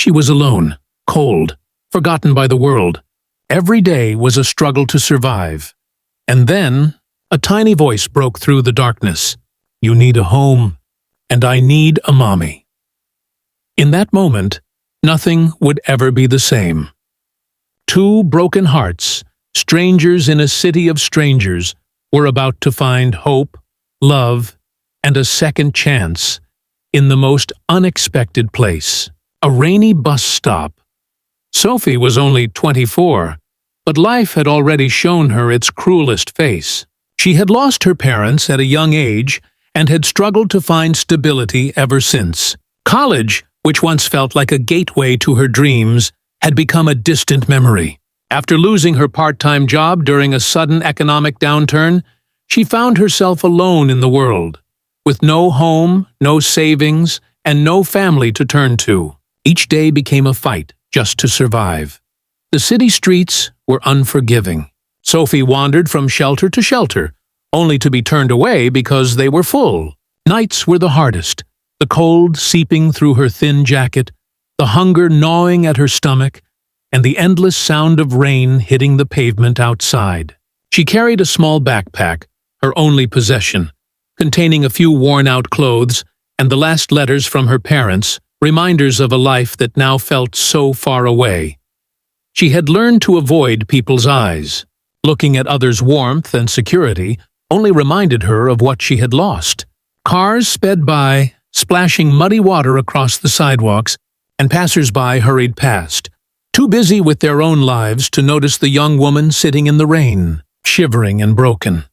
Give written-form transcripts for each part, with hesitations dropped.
She was alone, cold, forgotten by the world. Every day was a struggle to survive. And then, a tiny voice broke through the darkness. "You need a home, and I need a mommy." In that moment, nothing would ever be the same. Two broken hearts, strangers in a city of strangers, were about to find hope, love, and a second chance in the most unexpected place, a rainy bus stop. Sophie was only 24, but life had already shown her its cruelest face. She had lost her parents at a young age and had struggled to find stability ever since. College, which once felt like a gateway to her dreams, had become a distant memory. After losing her part-time job during a sudden economic downturn, she found herself alone in the world, with no home, no savings, and no family to turn to. Each day became a fight just to survive. The city streets were unforgiving. Sophie wandered from shelter to shelter, only to be turned away because they were full. Nights were the hardest, the cold seeping through her thin jacket, the hunger gnawing at her stomach, and the endless sound of rain hitting the pavement outside. She carried a small backpack, her only possession, containing a few worn-out clothes and the last letters from her parents, reminders of a life that now felt so far away. She had learned to avoid people's eyes. Looking at others' warmth and security only reminded her of what she had lost. Cars sped by, splashing muddy water across the sidewalks, and passers-by hurried past, too busy with their own lives to notice the young woman sitting in the rain, shivering and broken.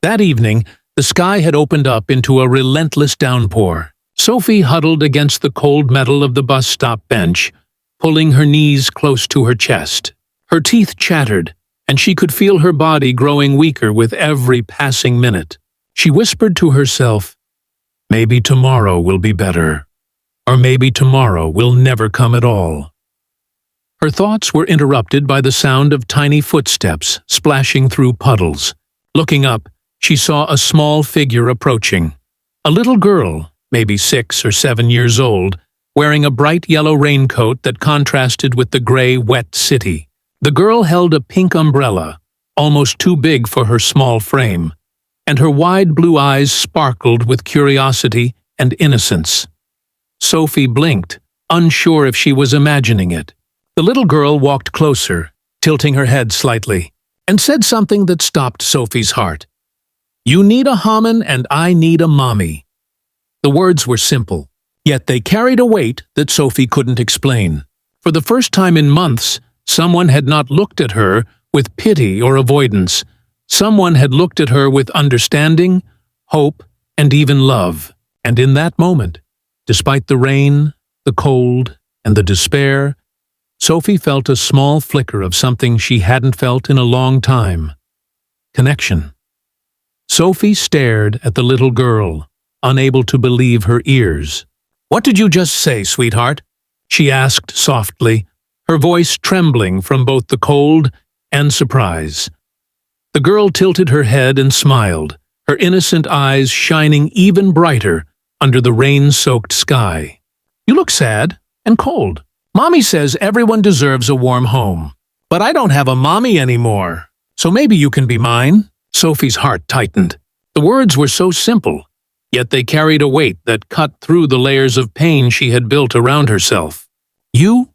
That evening, the sky had opened up into a relentless downpour. Sophie huddled against the cold metal of the bus stop bench, pulling her knees close to her chest. Her teeth chattered, and she could feel her body growing weaker with every passing minute. She whispered to herself, "Maybe tomorrow will be better. Or maybe tomorrow will never come at all." Her thoughts were interrupted by the sound of tiny footsteps splashing through puddles. Looking up, she saw a small figure approaching. A little girl, maybe 6 or 7 years old, wearing a bright yellow raincoat that contrasted with the gray, wet city. The girl held a pink umbrella, almost too big for her small frame, and her wide blue eyes sparkled with curiosity and innocence. Sophie blinked, unsure if she was imagining it. The little girl walked closer, tilting her head slightly, and said something that stopped Sophie's heart. "You need a hommin' and I need a mommy." The words were simple, yet they carried a weight that Sophie couldn't explain. For the first time in months, someone had not looked at her with pity or avoidance. Someone had looked at her with understanding, hope, and even love. And in that moment, despite the rain, the cold, and the despair, Sophie felt a small flicker of something she hadn't felt in a long time. Connection. Sophie stared at the little girl, unable to believe her ears. "What did you just say, sweetheart?" she asked softly, her voice trembling from both the cold and surprise. The girl tilted her head and smiled, her innocent eyes shining even brighter under the rain-soaked sky. "You look sad and cold. Mommy says everyone deserves a warm home. But I don't have a mommy anymore. So maybe you can be mine?" Sophie's heart tightened. The words were so simple, yet they carried a weight that cut through the layers of pain she had built around herself. You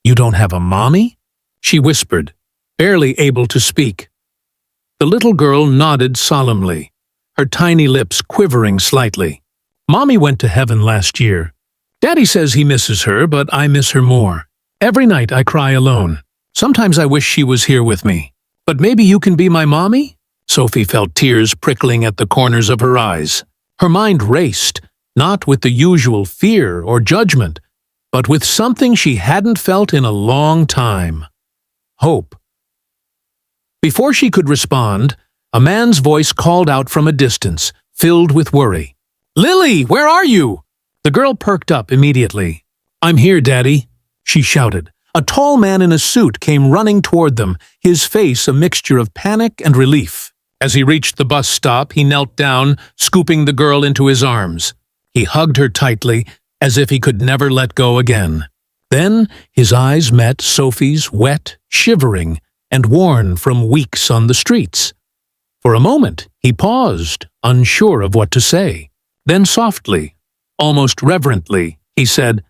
don't have a mommy?" she whispered, barely able to speak. The little girl nodded solemnly, her tiny lips quivering slightly. "Mommy went to heaven last year. Daddy says he misses her, but I miss her more. Every night I cry alone. Sometimes I wish she was here with me. But maybe you can be my mommy?" Sophie felt tears prickling at the corners of her eyes. Her mind raced, not with the usual fear or judgment, but with something she hadn't felt in a long time. Hope. Before she could respond, a man's voice called out from a distance, filled with worry. "Lily, where are you?" The girl perked up immediately. "I'm here, Daddy," she shouted. A tall man in a suit came running toward them, his face a mixture of panic and relief. As he reached the bus stop, he knelt down, scooping the girl into his arms. He hugged her tightly, as if he could never let go again. Then his eyes met Sophie's, wet, shivering, and worn from weeks on the streets. For a moment he paused, unsure of what to say. Then softly, almost reverently, he said,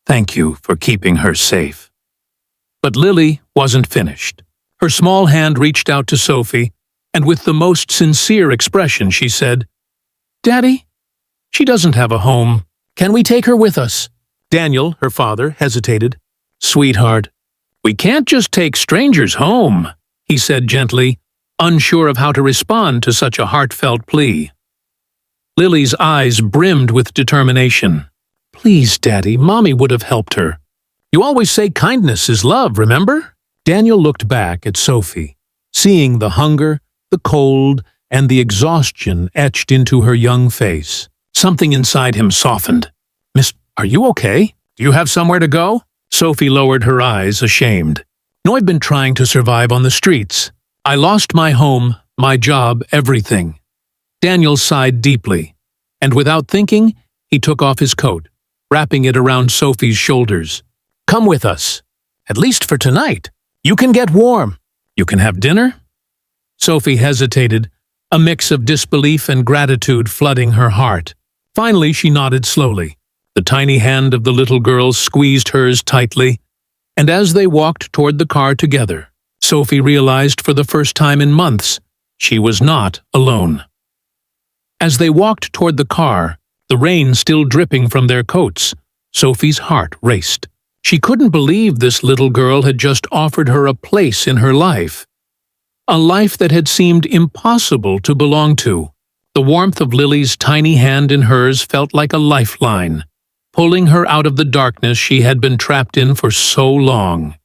"Thank you for keeping her safe." But Lily wasn't finished. Her small hand reached out to Sophie, and with the most sincere expression she said, "Daddy, she doesn't have a home. Can we take her with us?" Daniel, her father, hesitated. "Sweetheart, we can't just take strangers home," he said gently, unsure of how to respond to such a heartfelt plea. Lily's eyes brimmed with determination. "Please, Daddy, Mommy would have helped her. You always say kindness is love, remember?" Daniel looked back at Sophie, seeing the hunger, the cold, and the exhaustion etched into her young face. Something inside him softened. "Miss, are you okay? Do you have somewhere to go?" Sophie lowered her eyes, ashamed. "No, I've been trying to survive on the streets. I lost my home, my job, everything." Daniel sighed deeply, and without thinking, he took off his coat, wrapping it around Sophie's shoulders. "Come with us. At least for tonight. You can get warm. You can have dinner." Sophie hesitated, a mix of disbelief and gratitude flooding her heart. Finally, she nodded slowly. The tiny hand of the little girl squeezed hers tightly, and as they walked toward the car together, Sophie realized for the first time in months she was not alone. As they walked toward the car, the rain still dripping from their coats, Sophie's heart raced. She couldn't believe this little girl had just offered her a place in her life. A life that had seemed impossible to belong to. The warmth of Lily's tiny hand in hers felt like a lifeline, pulling her out of the darkness she had been trapped in for so long.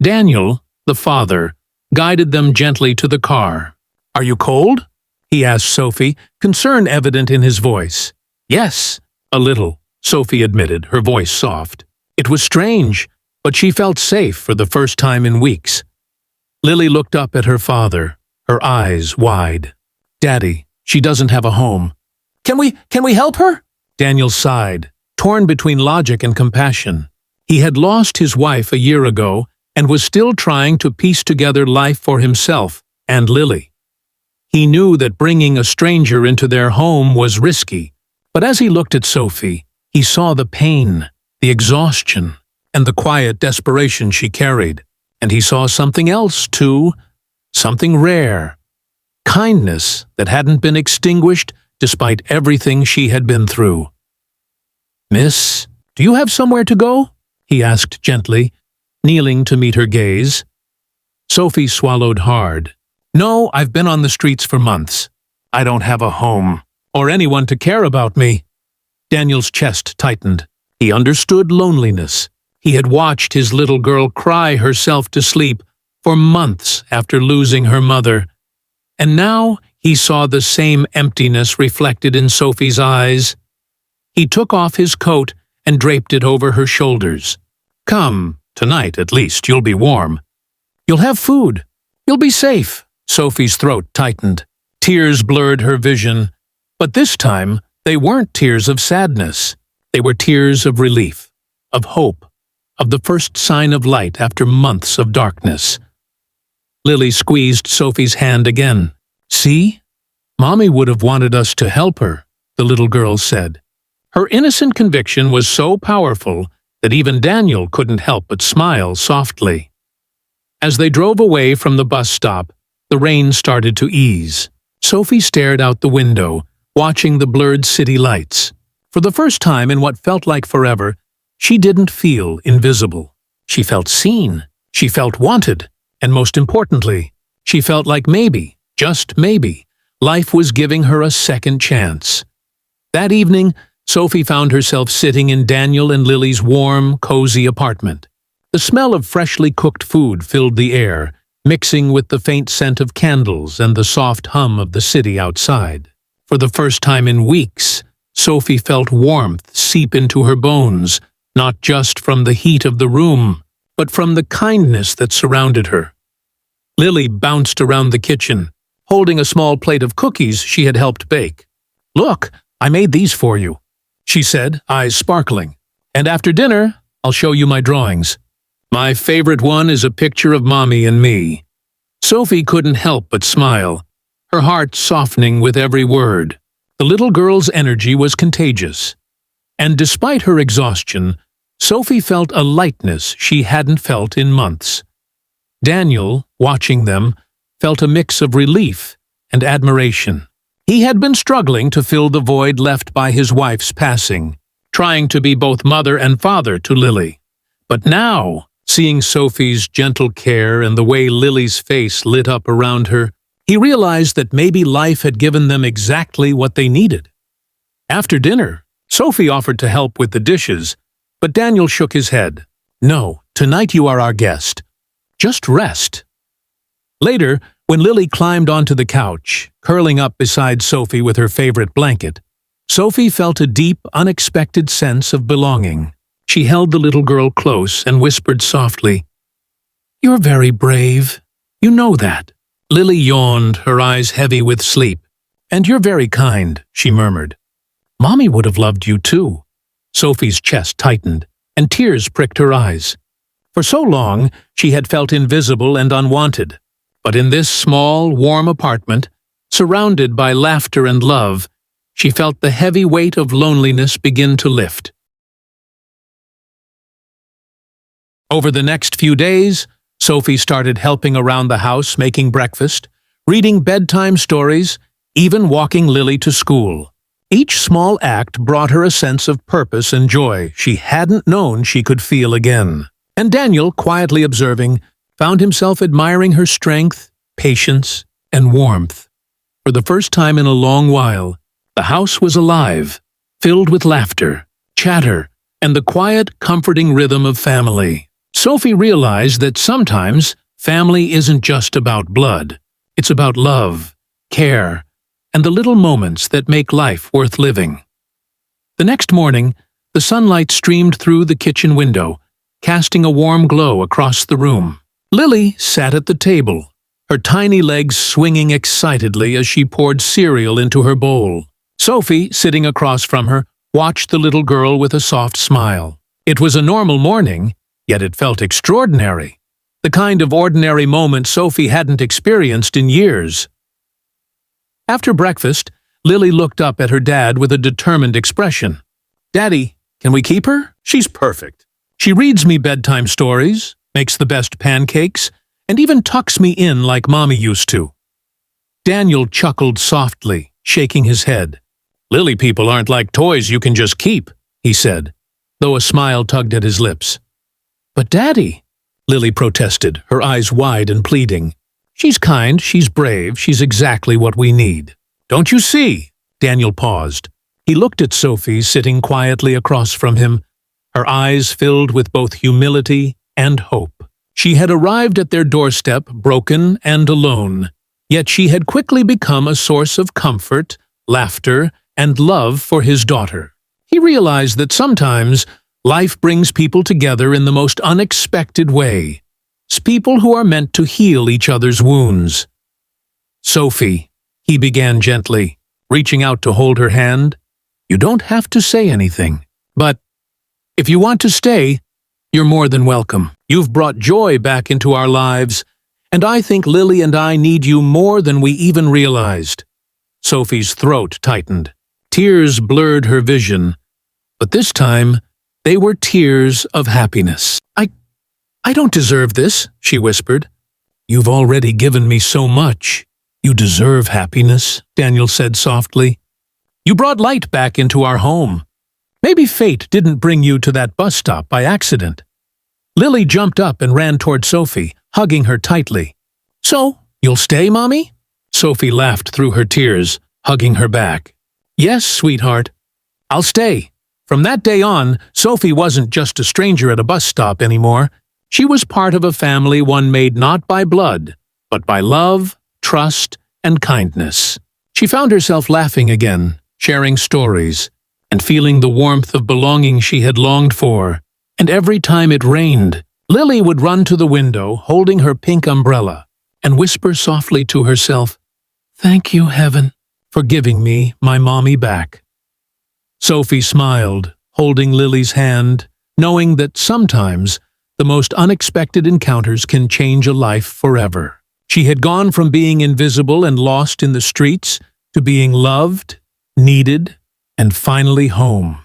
Daniel, the father, guided them gently to the car. "Are you cold?" he asked Sophie, concern evident in his voice. "Yes, a little," Sophie admitted, her voice soft. It was strange, but she felt safe for the first time in weeks. Lily looked up at her father, her eyes wide. "Daddy, she doesn't have a home." Can we help her?" Daniel sighed, torn between logic and compassion. He had lost his wife a year ago and was still trying to piece together life for himself and Lily. He knew that bringing a stranger into their home was risky, but as he looked at Sophie, he saw the pain, the exhaustion, and the quiet desperation she carried. And he saw something else, too, something rare. Kindness that hadn't been extinguished despite everything she had been through. "Miss, do you have somewhere to go?" he asked gently, kneeling to meet her gaze. Sophie swallowed hard. "No, I've been on the streets for months. I don't have a home, or anyone to care about me." Daniel's chest tightened. He understood loneliness. He had watched his little girl cry herself to sleep for months after losing her mother. And now he saw the same emptiness reflected in Sophie's eyes. He took off his coat and draped it over her shoulders. "Come, tonight at least, you'll be warm. You'll have food. You'll be safe." Sophie's throat tightened. Tears blurred her vision. But this time, they weren't tears of sadness. They were tears of relief, of hope, of the first sign of light after months of darkness. Lily squeezed Sophie's hand again. "See? Mommy would have wanted us to help her," the little girl said. Her innocent conviction was so powerful that even Daniel couldn't help but smile softly. As they drove away from the bus stop, the rain started to ease. Sophie stared out the window, watching the blurred city lights. For the first time in what felt like forever, she didn't feel invisible. She felt seen. She felt wanted. And most importantly, she felt like maybe, just maybe, life was giving her a second chance. That evening, Sophie found herself sitting in Daniel and Lily's warm, cozy apartment. The smell of freshly cooked food filled the air, mixing with the faint scent of candles and the soft hum of the city outside. For the first time in weeks, Sophie felt warmth seep into her bones, not just from the heat of the room, but from the kindness that surrounded her. Lily bounced around the kitchen, holding a small plate of cookies she had helped bake. "Look, I made these for you," she said, eyes sparkling. "And after dinner, I'll show you my drawings. My favorite one is a picture of Mommy and me." Sophie couldn't help but smile, her heart softening with every word. The little girl's energy was contagious. And despite her exhaustion, Sophie felt a lightness she hadn't felt in months. Daniel, watching them, felt a mix of relief and admiration. He had been struggling to fill the void left by his wife's passing, trying to be both mother and father to Lily. But now, seeing Sophie's gentle care and the way Lily's face lit up around her, he realized that maybe life had given them exactly what they needed. After dinner, Sophie offered to help with the dishes, but Daniel shook his head. "No, tonight you are our guest. Just rest." Later, when Lily climbed onto the couch, curling up beside Sophie with her favorite blanket, Sophie felt a deep, unexpected sense of belonging. She held the little girl close and whispered softly, "You're very brave. You know that." Lily yawned, her eyes heavy with sleep. "And you're very kind," she murmured. "Mommy would have loved you too." Sophie's chest tightened, and tears pricked her eyes. For so long, she had felt invisible and unwanted. But in this small, warm apartment, surrounded by laughter and love, she felt the heavy weight of loneliness begin to lift. Over the next few days, Sophie started helping around the house, making breakfast, reading bedtime stories, even walking Lily to school. Each small act brought her a sense of purpose and joy she hadn't known she could feel again. And Daniel, quietly observing, found himself admiring her strength, patience, and warmth. For the first time in a long while, the house was alive, filled with laughter, chatter, and the quiet, comforting rhythm of family. Sophie realized that sometimes family isn't just about blood. It's about love, care, and the little moments that make life worth living. The next morning, the sunlight streamed through the kitchen window, casting a warm glow across the room. Lily sat at the table, her tiny legs swinging excitedly as she poured cereal into her bowl. Sophie, sitting across from her, watched the little girl with a soft smile. It was a normal morning, yet it felt extraordinary, the kind of ordinary moment Sophie hadn't experienced in years. After breakfast, Lily looked up at her dad with a determined expression. "Daddy, can we keep her? She's perfect. She reads me bedtime stories, makes the best pancakes, and even tucks me in like Mommy used to." Daniel chuckled softly, shaking his head. "Lily people aren't like toys you can just keep," he said, though a smile tugged at his lips. "But Daddy," Lily protested, her eyes wide and pleading. "She's kind, she's brave, she's exactly what we need." "Don't you see?" Daniel paused. He looked at Sophie sitting quietly across from him, her eyes filled with both humility and hope. She had arrived at their doorstep broken and alone, yet she had quickly become a source of comfort, laughter, and love for his daughter. He realized that sometimes life brings people together in the most unexpected way. People who are meant to heal each other's wounds. "Sophie," he began gently, reaching out to hold her hand, "you don't have to say anything. But if you want to stay, you're more than welcome. You've brought joy back into our lives, and I think Lily and I need you more than we even realized." Sophie's throat tightened. Tears blurred her vision, but this time they were tears of happiness. I don't deserve this," she whispered. "You've already given me so much. You deserve happiness," Daniel said softly. "You brought light back into our home. Maybe fate didn't bring you to that bus stop by accident." Lily jumped up and ran toward Sophie, hugging her tightly. "So, you'll stay, Mommy?" Sophie laughed through her tears, hugging her back. "Yes, sweetheart. I'll stay." From that day on, Sophie wasn't just a stranger at a bus stop anymore. She was part of a family one made not by blood, but by love, trust, and kindness. She found herself laughing again, sharing stories, and feeling the warmth of belonging she had longed for. And every time it rained, Lily would run to the window, holding her pink umbrella, and whisper softly to herself, "Thank you, Heaven, for giving me my mommy back." Sophie smiled, holding Lily's hand, knowing that sometimes the most unexpected encounters can change a life forever. She had gone from being invisible and lost in the streets to being loved, needed, and finally home.